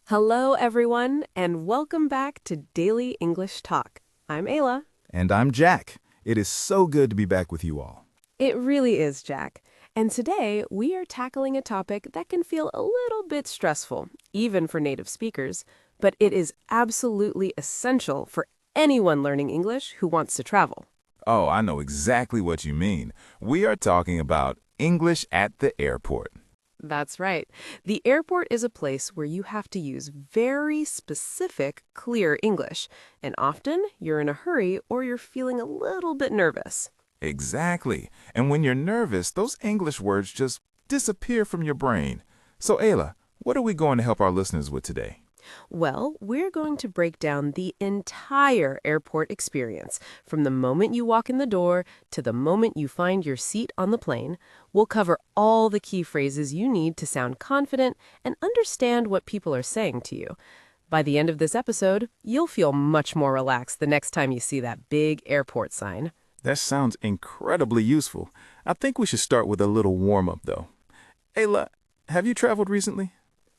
Hello, everyone, and welcome back to Daily English Talk. I'm Ayla. And I'm Jack. It is so good to be back with you all. It really is, Jack. And today, we are tackling a topic that can feel a little bit stressful, even for native speakers, but it is absolutely essential for anyone learning English who wants to travel. Oh, I know exactly what you mean. We are talking about English at the airport. That's right. The airport is a place where you have to use very specific, clear English, and often you're in a hurry or you're feeling a little bit nervous. Exactly. And when you're nervous, those English words just disappear from your brain. So, Ayla, what are we going to help our listeners with today? Well, we're going to break down the entire airport experience, from the moment you walk in the door to the moment you find your seat on the plane. We'll cover all the key phrases you need to sound confident and understand what people are saying to you. By the end of this episode, you'll feel much more relaxed the next time you see that big airport sign. That sounds incredibly useful. I think we should start with a little warm-up, though. Ayla, have you traveled recently?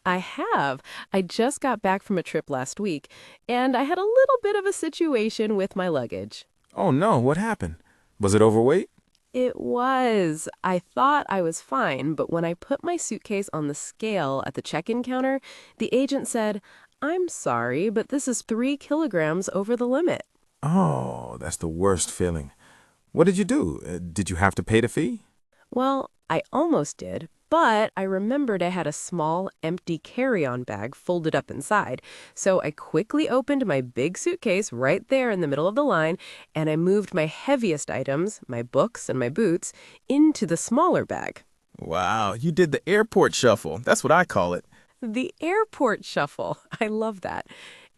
I have. I just got back from a trip last week, and I had a little bit of a situation with my luggage. Oh no, what happened? Was it overweight? It was. I thought I was fine, but when I put my suitcase on the scale at the check-in counter, the agent said, "I'm sorry, but this is 3 kilograms over the limit." Oh, that's the worst feeling. What did you do? Did you have to pay the fee? Well, I almost did, but I remembered I had a small, empty carry-on bag folded up inside, so I quickly opened my big suitcase right there in the middle of the line, and I moved my heaviest items, my books and my boots, into the smaller bag. Wow, you did the airport shuffle. That's what I call it. The airport shuffle. I love that.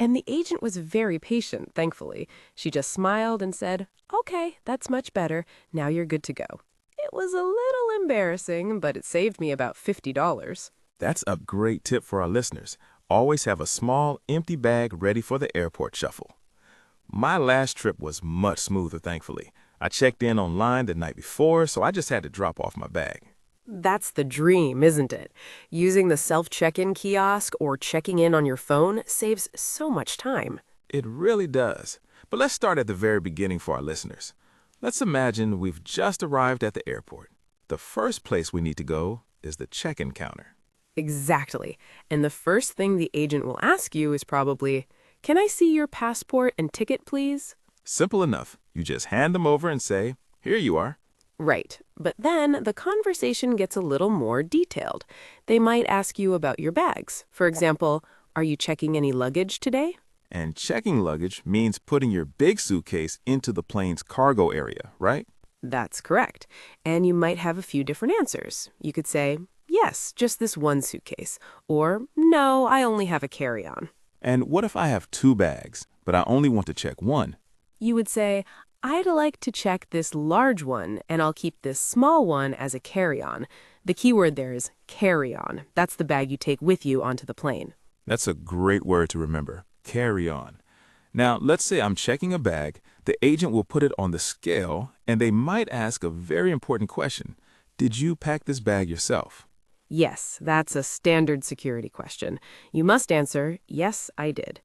And the agent was very patient, thankfully. She just smiled and said, "Okay, that's much better. Now you're good to go." It was a little embarrassing, but it saved me about $50. That's a great tip for our listeners. Always have a small, empty bag ready for the airport shuffle. My last trip was much smoother, thankfully. I checked in online the night before, so I just had to drop off my bag. That's the dream, isn't it? Using the self-check-in kiosk or checking in on your phone saves so much time. It really does. But let's start at the very beginning for our listeners. Let's imagine we've just arrived at the airport. The first place we need to go is the check-in counter. Exactly. And the first thing the agent will ask you is probably, "Can I see your passport and ticket, please?" Simple enough. You just hand them over and say, "Here you are." Right. But then the conversation gets a little more detailed. They might ask you about your bags. For example, "Are you checking any luggage today?" And checking luggage means putting your big suitcase into the plane's cargo area, right? That's correct. And you might have a few different answers. You could say, "Yes, just this one suitcase," or "No, I only have a carry-on." And what if I have 2 bags, but I only want to check one? You would say, "I'd like to check this large one, and I'll keep this small one as a carry-on." The key word there is carry-on. That's the bag you take with you onto the plane. That's a great word to remember. Carry on. Now, let's say I'm checking a bag. The agent will put it on the scale, and they might ask a very important question. Did you pack this bag yourself? Yes, that's a standard security question. You must answer, "Yes, I did."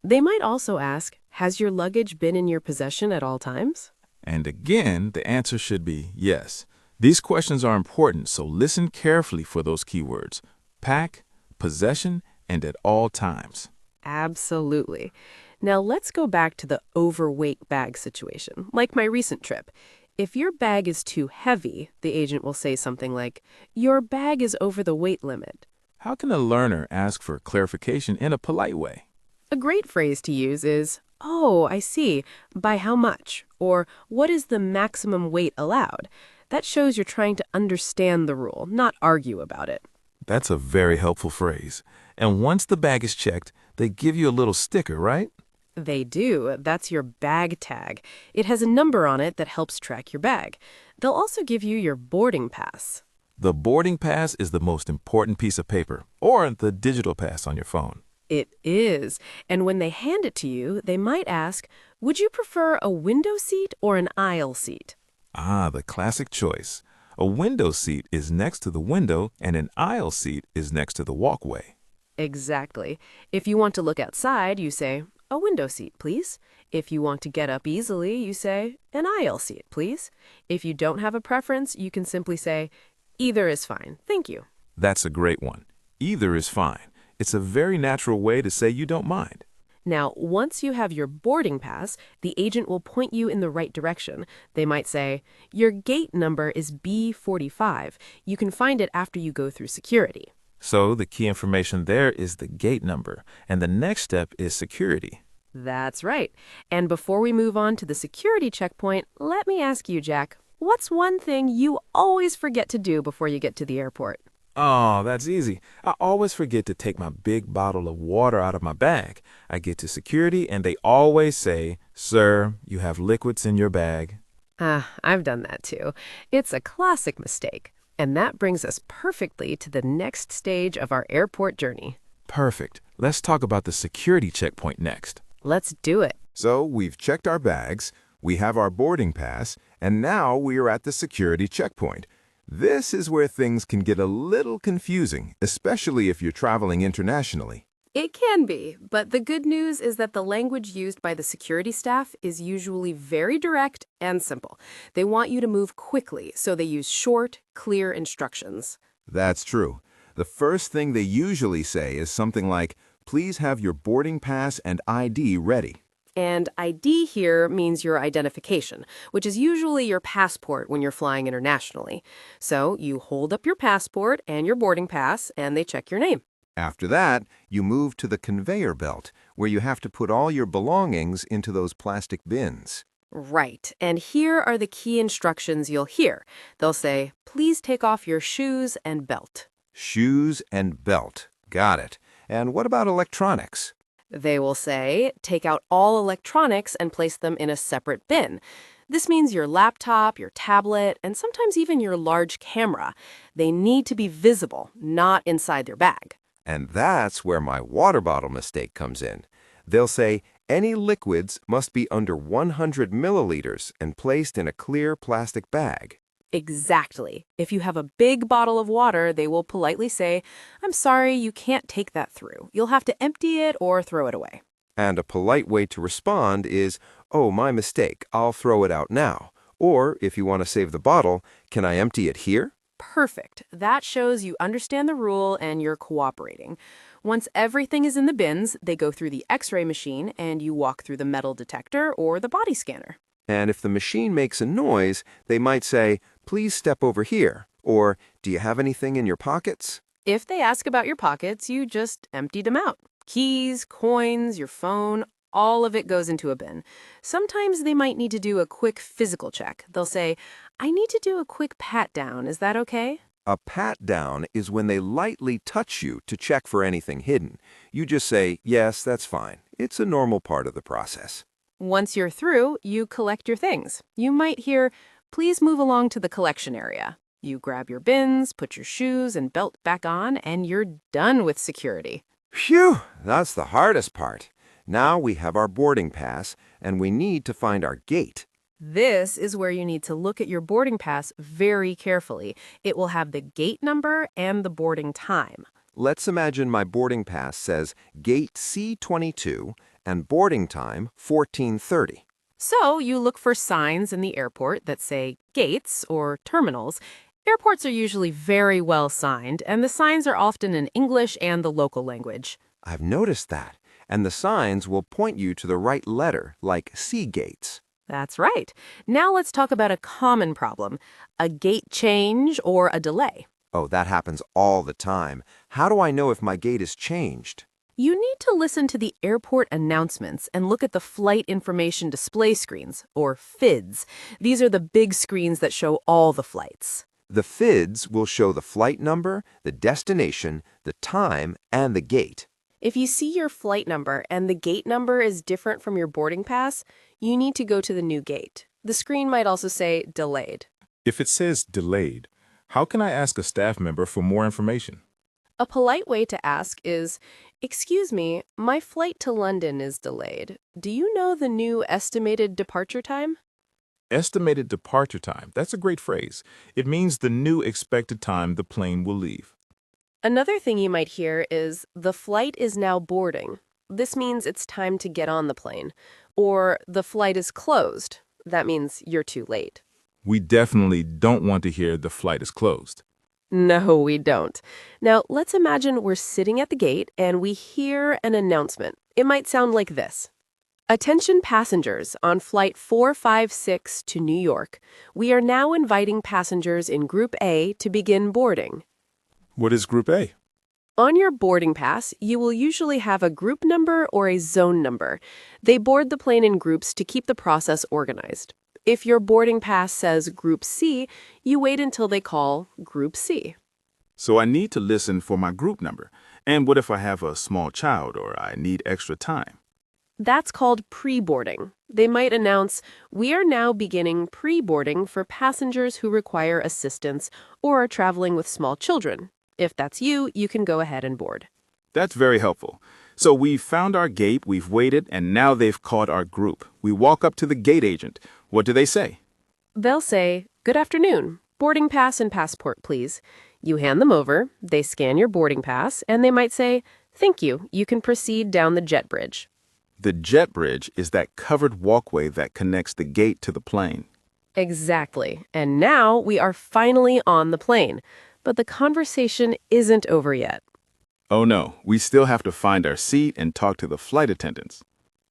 They might also ask, "Has your luggage been in your possession at all times?" And again, the answer should be yes. These questions are important, so listen carefully for those keywords: pack, possession, and at all times. Absolutely. Now let's go back to the overweight bag situation, like my recent trip. If your bag is too heavy, the agent will say something like, "Your bag is over the weight limit." How can a learner ask for clarification in a polite way? A great phrase to use is, "Oh, I see. By how much?" Or "What is the maximum weight allowed?" That shows you're trying to understand the rule, not argue about it. That's a very helpful phrase. And once the bag is checked, they give you a little sticker, right? They do. That's your bag tag. It has a number on it that helps track your bag. They'll also give you your boarding pass. The boarding pass is the most important piece of paper, or the digital pass on your phone. It is. And when they hand it to you, they might ask, "Would you prefer a window seat or an aisle seat?" Ah, the classic choice. A window seat is next to the window, and an aisle seat is next to the walkway. Exactly. If you want to look outside, you say, a window seat, please. If you want to get up easily, you say, an aisle seat, please. If you don't have a preference, you can simply say, either is fine, thank you. That's a great one. Either is fine. It's a very natural way to say you don't mind. Now, once you have your boarding pass, the agent will point you in the right direction. They might say, your gate number is B45. You can find it after you go through security. So the key information there is the gate number, and the next step is security. That's right. And before we move on to the security checkpoint, let me ask you, Jack, what's one thing you always forget to do before you get to the airport? Oh, that's easy. I always forget to take my big bottle of water out of my bag. I get to security and they always say, "Sir, you have liquids in your bag." I've done that too. It's a classic mistake. And that brings us perfectly to the next stage of our airport journey. Perfect. Let's talk about the security checkpoint next. Let's do it. So we've checked our bags, we have our boarding pass, and now we are at the security checkpoint. This is where things can get a little confusing, especially if you're traveling internationally. It can be, but the good news is that the language used by the security staff is usually very direct and simple. They want you to move quickly, so they use short, clear instructions. That's true. The first thing they usually say is something like, "Please have your boarding pass and ID ready." And ID here means your identification, which is usually your passport when you're flying internationally. So you hold up your passport and your boarding pass, and they check your name. After that, you move to the conveyor belt, where you have to put all your belongings into those plastic bins. Right, and here are the key instructions you'll hear. They'll say, please take off your shoes and belt. Shoes and belt. Got it. And what about electronics? They will say, take out all electronics and place them in a separate bin. This means your laptop, your tablet, and sometimes even your large camera. They need to be visible, not inside their bag. And that's where my water bottle mistake comes in. They'll say, any liquids must be under 100 milliliters and placed in a clear plastic bag. Exactly. If you have a big bottle of water, they will politely say, I'm sorry, you can't take that through. You'll have to empty it or throw it away. And a polite way to respond is, oh, my mistake, I'll throw it out now. Or, if you want to save the bottle, can I empty it here? Perfect. That shows you understand the rule and you're cooperating. Once everything is in the bins, they go through the X-ray machine and you walk through the metal detector or the body scanner. And if the machine makes a noise, they might say, please step over here. Or, do you have anything in your pockets? If they ask about your pockets, you just empty them out. Keys, coins, your phone, all of it goes into a bin. Sometimes they might need to do a quick physical check. They'll say, I need to do a quick pat down. Is that okay? A pat down is when they lightly touch you to check for anything hidden. You just say, yes, that's fine. It's a normal part of the process. Once you're through, you collect your things. You might hear, please move along to the collection area. You grab your bins, put your shoes and belt back on, and you're done with security. Phew, that's the hardest part. Now we have our boarding pass, and we need to find our gate. This is where you need to look at your boarding pass very carefully. It will have the gate number and the boarding time. Let's imagine my boarding pass says gate C22 and boarding time 14:30. So you look for signs in the airport that say gates or terminals. Airports are usually very well signed, and the signs are often in English and the local language. I've noticed that, and the signs will point you to the right letter, like C gates. That's right. Now let's talk about a common problem, a gate change or a delay. Oh, that happens all the time. How do I know if my gate is changed? You need to listen to the airport announcements and look at the flight information display screens, or FIDs. These are the big screens that show all the flights. The FIDs will show the flight number, the destination, the time, and the gate. If you see your flight number and the gate number is different from your boarding pass, you need to go to the new gate. The screen might also say delayed. If it says delayed, how can I ask a staff member for more information? A polite way to ask is, excuse me, my flight to London is delayed. Do you know the new estimated departure time? Estimated departure time. That's a great phrase. It means the new expected time the plane will leave. Another thing you might hear is, the flight is now boarding. This means it's time to get on the plane. Or, the flight is closed. That means you're too late. We definitely don't want to hear the flight is closed. No, we don't. Now, let's imagine we're sitting at the gate and we hear an announcement. It might sound like this. Attention passengers on Flight 456 to New York. We are now inviting passengers in Group A to begin boarding. What is Group A? On your boarding pass, you will usually have a group number or a zone number. They board the plane in groups to keep the process organized. If your boarding pass says Group C, you wait until they call Group C. So I need to listen for my group number. And what if I have a small child or I need extra time? That's called pre-boarding. They might announce, we are now beginning pre-boarding for passengers who require assistance or are traveling with small children. If that's you, you can go ahead and board. That's very helpful. So we've found our gate, we've waited, and now they've called our group. We walk up to the gate agent. What do they say? They'll say, good afternoon. Boarding pass and passport, please. You hand them over, they scan your boarding pass, and they might say, thank you, you can proceed down the jet bridge. The jet bridge is that covered walkway that connects the gate to the plane. Exactly. And now we are finally on the plane. But the conversation isn't over yet. Oh no, we still have to find our seat and talk to the flight attendants.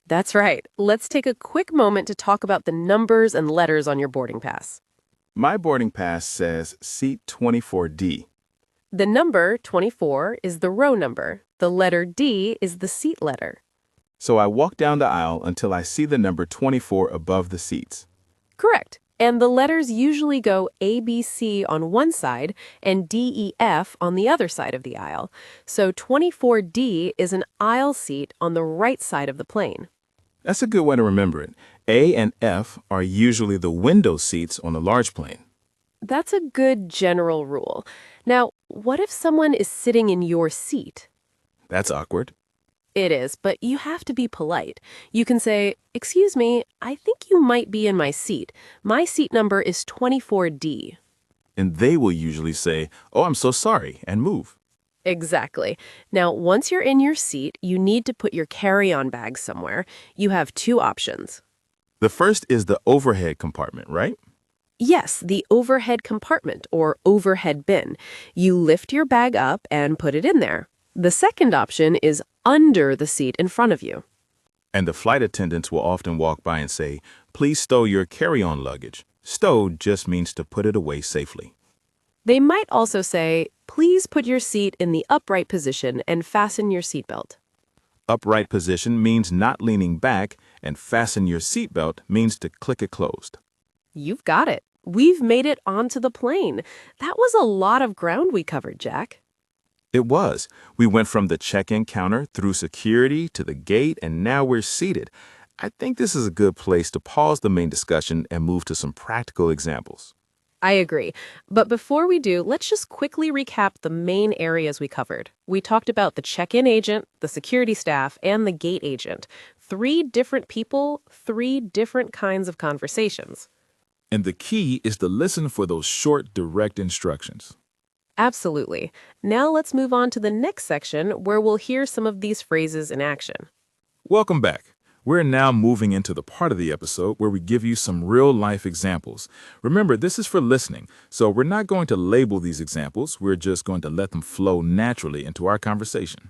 That's right. Let's take a quick moment to talk about the numbers and letters on your boarding pass. My boarding pass says seat 24D. The number 24 is the row number. The letter D is the seat letter. So I walk down the aisle until I see the number 24 above the seats. Correct. And the letters usually go A, B, C on one side and D, E, F on the other side of the aisle. So 24D is an aisle seat on the right side of the plane. That's a good way to remember it. A and F are usually the window seats on a large plane. That's a good general rule. Now, what if someone is sitting in your seat? That's awkward. It is, but you have to be polite. You can say, excuse me, I think you might be in my seat. My seat number is 24D. And they will usually say, oh, I'm so sorry, and move. Exactly. Now, once you're in your seat, you need to put your carry-on bag somewhere. You have two options. The first is the overhead compartment, right? Yes, the overhead compartment or overhead bin. You lift your bag up and put it in there. The second option is under the seat in front of you. And the flight attendants will often walk by and say, please stow your carry-on luggage. Stow just means to put it away safely. They might also say, please put your seat in the upright position and fasten your seatbelt. Upright position means not leaning back, and fasten your seatbelt means to click it closed. You've got it. We've made it onto the plane. That was a lot of ground we covered, Jack. It was. We went from the check-in counter through security to the gate, and now we're seated. I think this is a good place to pause the main discussion and move to some practical examples. I agree. But before we do, let's just quickly recap the main areas we covered. We talked about the check-in agent, the security staff, and the gate agent. 3 different people, 3 different kinds of conversations. And the key is to listen for those short, direct instructions. Absolutely. Now let's move on to the next section where we'll hear some of these phrases in action. Welcome back. We're now moving into the part of the episode where we give you some real-life examples. Remember, this is for listening, so we're not going to label these examples. We're just going to let them flow naturally into our conversation.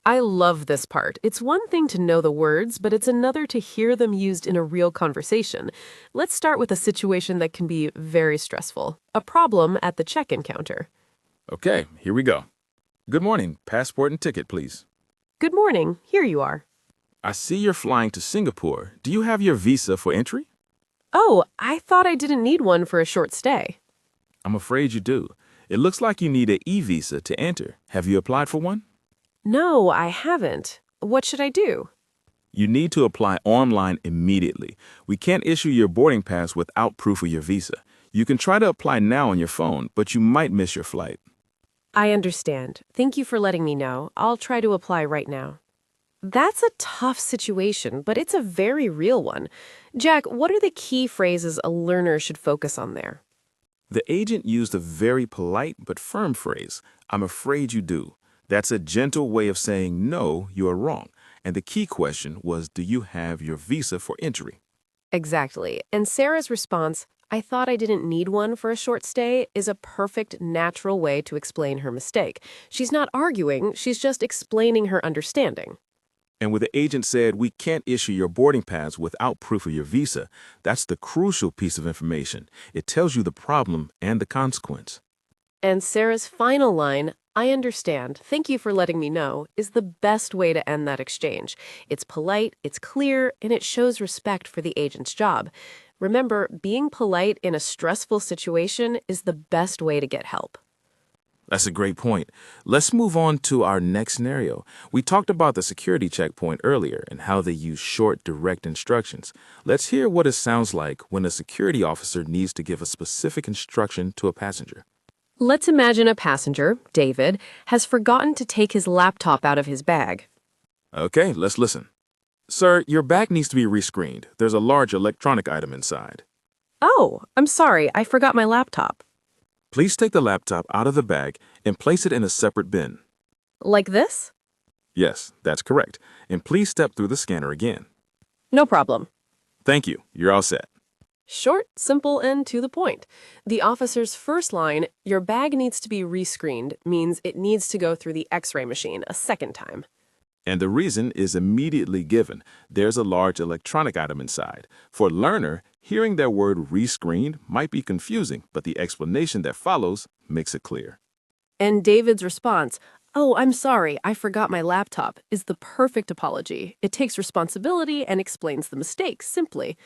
I love this part. It's one thing to know the words, but it's another to hear them used in a real conversation. Let's start with a situation that can be very stressful. A problem at the check-in counter. Okay, here we go. Good morning. Passport and ticket, please. Good morning. Here you are. I see you're flying to Singapore. Do you have your visa for entry? Oh, I thought I didn't need one for a short stay. I'm afraid you do. It looks like you need an e-visa to enter. Have you applied for one? No, I haven't. What should I do? You need to apply online immediately. We can't issue your boarding pass without proof of your visa. You can try to apply now on your phone, but you might miss your flight. I understand. Thank you for letting me know. I'll try to apply right now. That's a tough situation, but it's a very real one. Jack, what are the key phrases a learner should focus on there? The agent used a very polite but firm phrase, "I'm afraid you do." That's a gentle way of saying, no, you are wrong. And the key question was, do you have your visa for entry? Exactly. And Sarah's response, "I thought I didn't need one for a short stay," is a perfect, natural way to explain her mistake. She's not arguing, she's just explaining her understanding. And when the agent said, "We can't issue your boarding pass without proof of your visa," that's the crucial piece of information. It tells you the problem and the consequence. And Sarah's final line, "I understand. Thank you for letting me know," is the best way to end that exchange. It's polite, it's clear, and it shows respect for the agent's job. Remember, being polite in a stressful situation is the best way to get help. That's a great point. Let's move on to our next scenario. We talked about the security checkpoint earlier and how they use short, direct instructions. Let's hear what it sounds like when a security officer needs to give a specific instruction to a passenger. Let's imagine a passenger, David, has forgotten to take his laptop out of his bag. Okay, let's listen. "Sir, your bag needs to be rescreened. There's a large electronic item inside. "Oh, I'm sorry, I forgot my laptop." Please take the laptop out of the bag and place it in a separate bin." Like this? Yes, that's correct. And please step through the scanner again. No problem. Thank you. You're all set. Short, simple, and to the point. The officer's first line, "Your bag needs to be rescreened," means it needs to go through the X-ray machine a second time. And the reason is immediately given. There's a large electronic item inside. For a learner, hearing that word rescreened might be confusing, but the explanation that follows makes it clear. And David's response, "Oh, I'm sorry, I forgot my laptop," is the perfect apology. It takes responsibility and explains the mistake simply.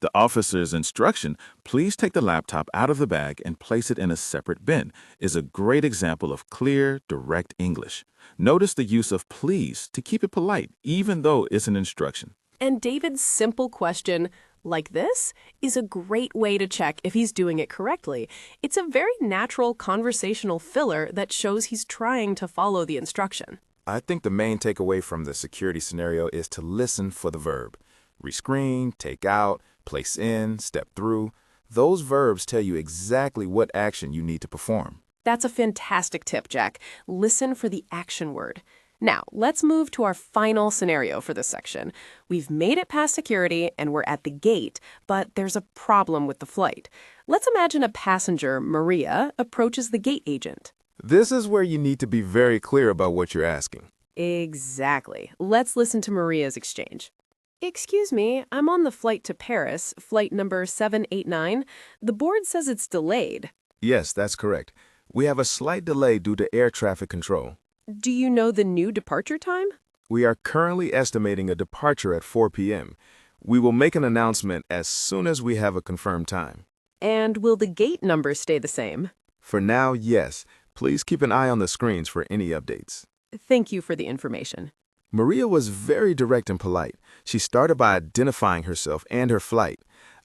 The officer's instruction, "Please take the laptop out of the bag and place it in a separate bin," is a great example of clear, direct English. Notice the use of please to keep it polite, even though it's an instruction. And David's simple question, "like this," is a great way to check if he's doing it correctly. It's a very natural conversational filler that shows he's trying to follow the instruction. I think the main takeaway from the security scenario is to listen for the verb. Rescreen, take out, place in, step through. Those verbs tell you exactly what action you need to perform. That's a fantastic tip, Jack. Listen for the action word. Now, let's move to our final scenario for this section. We've made it past security and we're at the gate, but there's a problem with the flight. Let's imagine a passenger, Maria, approaches the gate agent. This is where you need to be very clear about what you're asking. Exactly. Let's listen to Maria's exchange. "Excuse me, I'm on the flight to Paris, flight number 789. The board says it's delayed. Yes, that's correct. We have a slight delay due to air traffic control. Do you know the new departure time?" We are currently estimating a departure at 4 p.m. We will make an announcement as soon as we have a confirmed time. And will the gate number stay the same? For now, yes. Please keep an eye on the screens for any updates. Thank you for the information. Maria was very direct and polite. She started by identifying herself and her flight.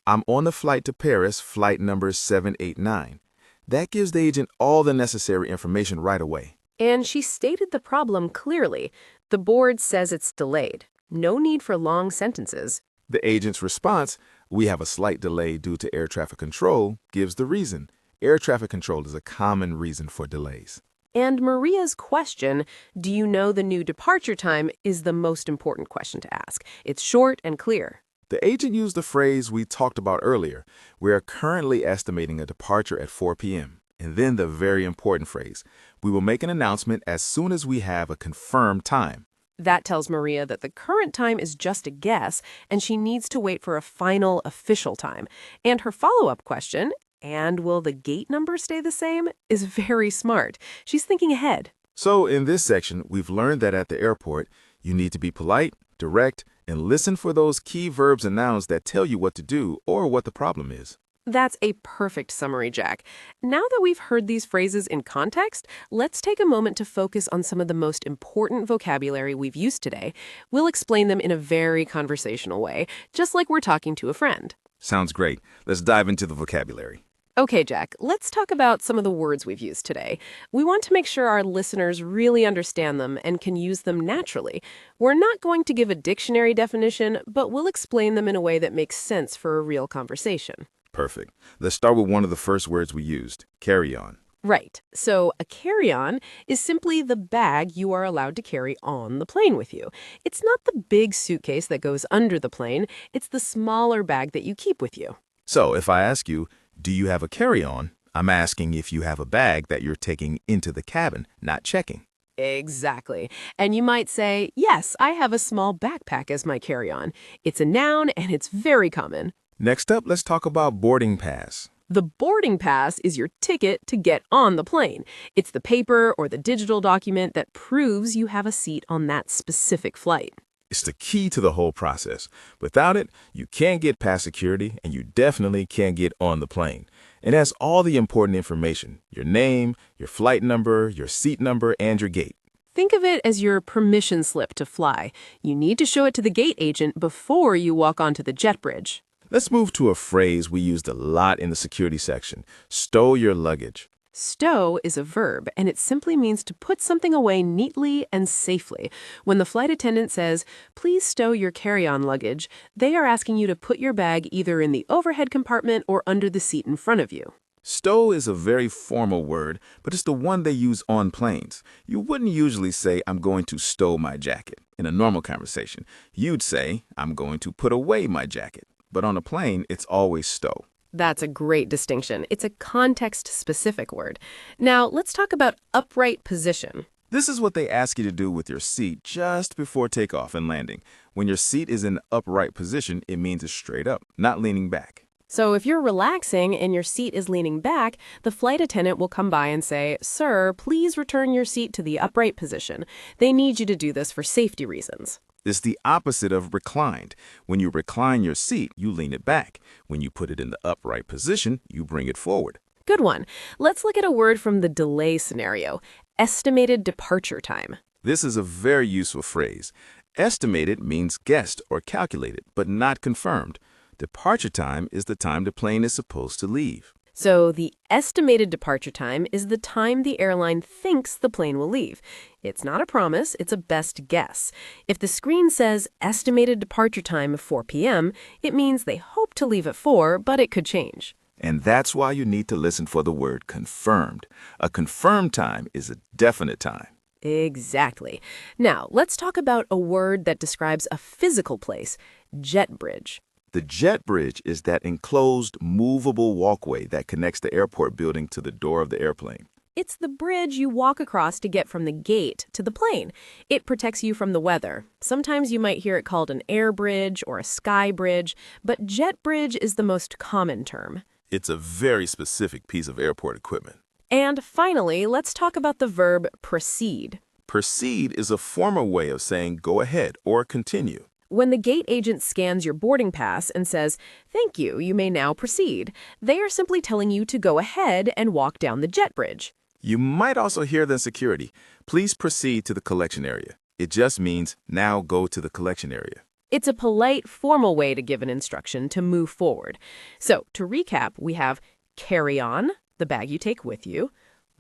"I'm on the flight to Paris, flight number 789. That gives the agent all the necessary information right away. And she stated the problem clearly. The board says it's delayed. No need for long sentences. The agent's response, "We have a slight delay due to air traffic control," gives the reason. Air traffic control is a common reason for delays. And Maria's question, "Do you know the new departure time?" is the most important question to ask. It's short and clear. The agent used the phrase we talked about earlier. "We are currently estimating a departure at 4 p.m. And then the very important phrase, "We will make an announcement as soon as we have a confirmed time." That tells Maria that the current time is just a guess, and she needs to wait for a final official time. And her follow-up question, "And will the gate number stay the same?" is very smart. She's thinking ahead. So in this section, we've learned that at the airport, you need to be polite, direct, and listen for those key verbs and nouns that tell you what to do or what the problem is. That's a perfect summary, Jack. Now that we've heard these phrases in context, let's take a moment to focus on some of the most important vocabulary we've used today. We'll explain them in a very conversational way, just like we're talking to a friend. Sounds great. Let's dive into the vocabulary. Okay, Jack, let's talk about some of the words we've used today. We want to make sure our listeners really understand them and can use them naturally. We're not going to give a dictionary definition, but we'll explain them in a way that makes sense for a real conversation. Perfect. Let's start with one of the first words we used, carry-on. Right. So a carry-on is simply the bag you are allowed to carry on the plane with you. It's not the big suitcase that goes under the plane. It's the smaller bag that you keep with you. So if I ask you, do you have a carry-on? I'm asking if you have a bag that you're taking into the cabin, not checking. Exactly. And you might say, yes, I have a small backpack as my carry-on. It's a noun and it's very common. Next up, let's talk about boarding pass. The boarding pass is your ticket to get on the plane. It's the paper or the digital document that proves you have a seat on that specific flight. It's the key to the whole process. Without it, you can't get past security and you definitely can't get on the plane. It has all the important information, your name, your flight number, your seat number, and your gate. Think of it as your permission slip to fly. You need to show it to the gate agent before you walk onto the jet bridge. Let's move to a phrase we used a lot in the security section, stow your luggage. Stow is a verb, and it simply means to put something away neatly and safely. When the flight attendant says, please stow your carry-on luggage, they are asking you to put your bag either in the overhead compartment or under the seat in front of you. Stow is a very formal word, but it's the one they use on planes. You wouldn't usually say, I'm going to stow my jacket. In a normal conversation, you'd say, I'm going to put away my jacket. But on a plane, it's always stow. That's a great distinction. It's a context-specific word. Now, let's talk about upright position. This is what they ask you to do with your seat just before takeoff and landing. When your seat is in upright position, it means it's straight up, not leaning back. So if you're relaxing and your seat is leaning back, the flight attendant will come by and say, sir, please return your seat to the upright position. They need you to do this for safety reasons. It's the opposite of reclined. When you recline your seat, you lean it back. When you put it in the upright position, you bring it forward. Good one. Let's look at a word from the delay scenario, estimated departure time. This is a very useful phrase. Estimated means guessed or calculated, but not confirmed. Departure time is the time the plane is supposed to leave. So the estimated departure time is the time the airline thinks the plane will leave. It's not a promise, it's a best guess. If the screen says estimated departure time of 4 p.m., it means they hope to leave at 4, but it could change. And that's why you need to listen for the word confirmed. A confirmed time is a definite time. Exactly. Now, let's talk about a word that describes a physical place, jet bridge. The jet bridge is that enclosed, movable walkway that connects the airport building to the door of the airplane. It's the bridge you walk across to get from the gate to the plane. It protects you from the weather. Sometimes you might hear it called an air bridge or a sky bridge, but jet bridge is the most common term. It's a very specific piece of airport equipment. And finally, let's talk about the verb proceed. Proceed is a formal way of saying go ahead or continue. When the gate agent scans your boarding pass and says, thank you, you may now proceed, they are simply telling you to go ahead and walk down the jet bridge. You might also hear the security, please proceed to the collection area. It just means now go to the collection area. It's a polite, formal way to give an instruction to move forward. So, to recap, we have carry-on, the bag you take with you,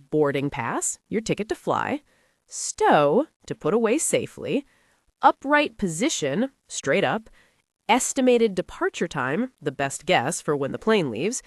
boarding pass, your ticket to fly, stow, to put away safely, upright position, straight up, estimated departure time, the best guess for when the plane leaves,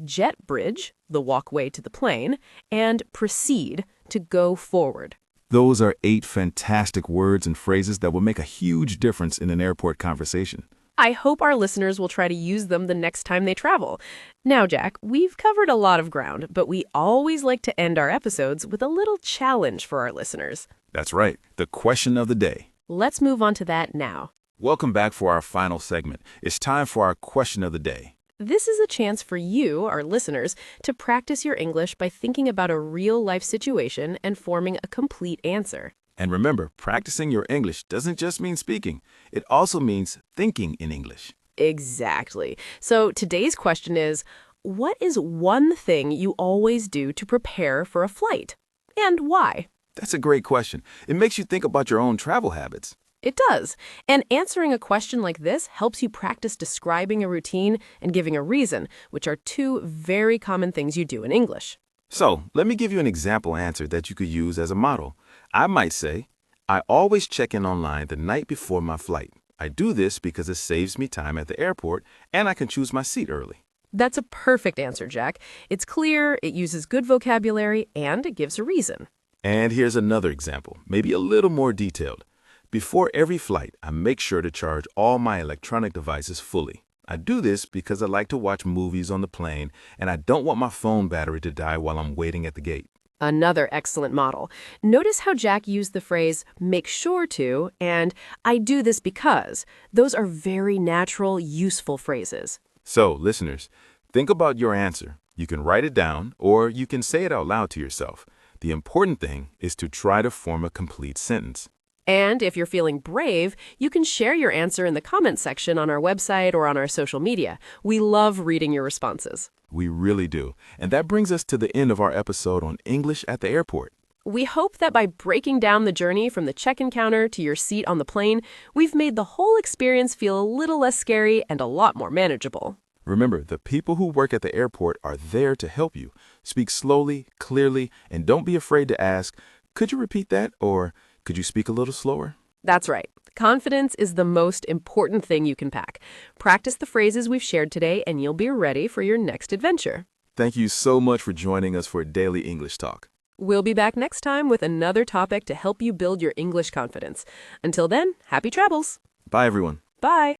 jet bridge, the walkway to the plane, and proceed, to go forward. Those are 8 fantastic words and phrases that will make a huge difference in an airport conversation. I hope our listeners will try to use them the next time they travel. Now, Jack, we've covered a lot of ground, but we always like to end our episodes with a little challenge for our listeners. That's right, the question of the day. Let's move on to that now. Welcome back for our final segment. It's time for our question of the day. This is a chance for you, our listeners, to practice your English by thinking about a real-life situation and forming a complete answer. And remember, practicing your English doesn't just mean speaking. It also means thinking in English. Exactly. So today's question is, what is one thing you always do to prepare for a flight? And why? That's a great question. It makes you think about your own travel habits. It does. And answering a question like this helps you practice describing a routine and giving a reason, which are 2 very common things you do in English. So, let me give you an example answer that you could use as a model. I might say, I always check in online the night before my flight. I do this because it saves me time at the airport and I can choose my seat early. That's a perfect answer, Jack. It's clear, it uses good vocabulary, and it gives a reason. And here's another example, maybe a little more detailed. Before every flight, I make sure to charge all my electronic devices fully. I do this because I like to watch movies on the plane, and I don't want my phone battery to die while I'm waiting at the gate. Another excellent model. Notice how Jack used the phrase, make sure to, and I do this because. Those are very natural, useful phrases. So, listeners, think about your answer. You can write it down, or you can say it out loud to yourself. The important thing is to try to form a complete sentence. And if you're feeling brave, you can share your answer in the comments section on our website or on our social media. We love reading your responses. We really do. And that brings us to the end of our episode on English at the airport. We hope that by breaking down the journey from the check-in counter to your seat on the plane, we've made the whole experience feel a little less scary and a lot more manageable. Remember, the people who work at the airport are there to help you. Speak slowly, clearly, and don't be afraid to ask, could you repeat that? Or could you speak a little slower? That's right. Confidence is the most important thing you can pack. Practice the phrases we've shared today, and you'll be ready for your next adventure. Thank you so much for joining us for Daily English Talk. We'll be back next time with another topic to help you build your English confidence. Until then, happy travels. Bye, everyone. Bye.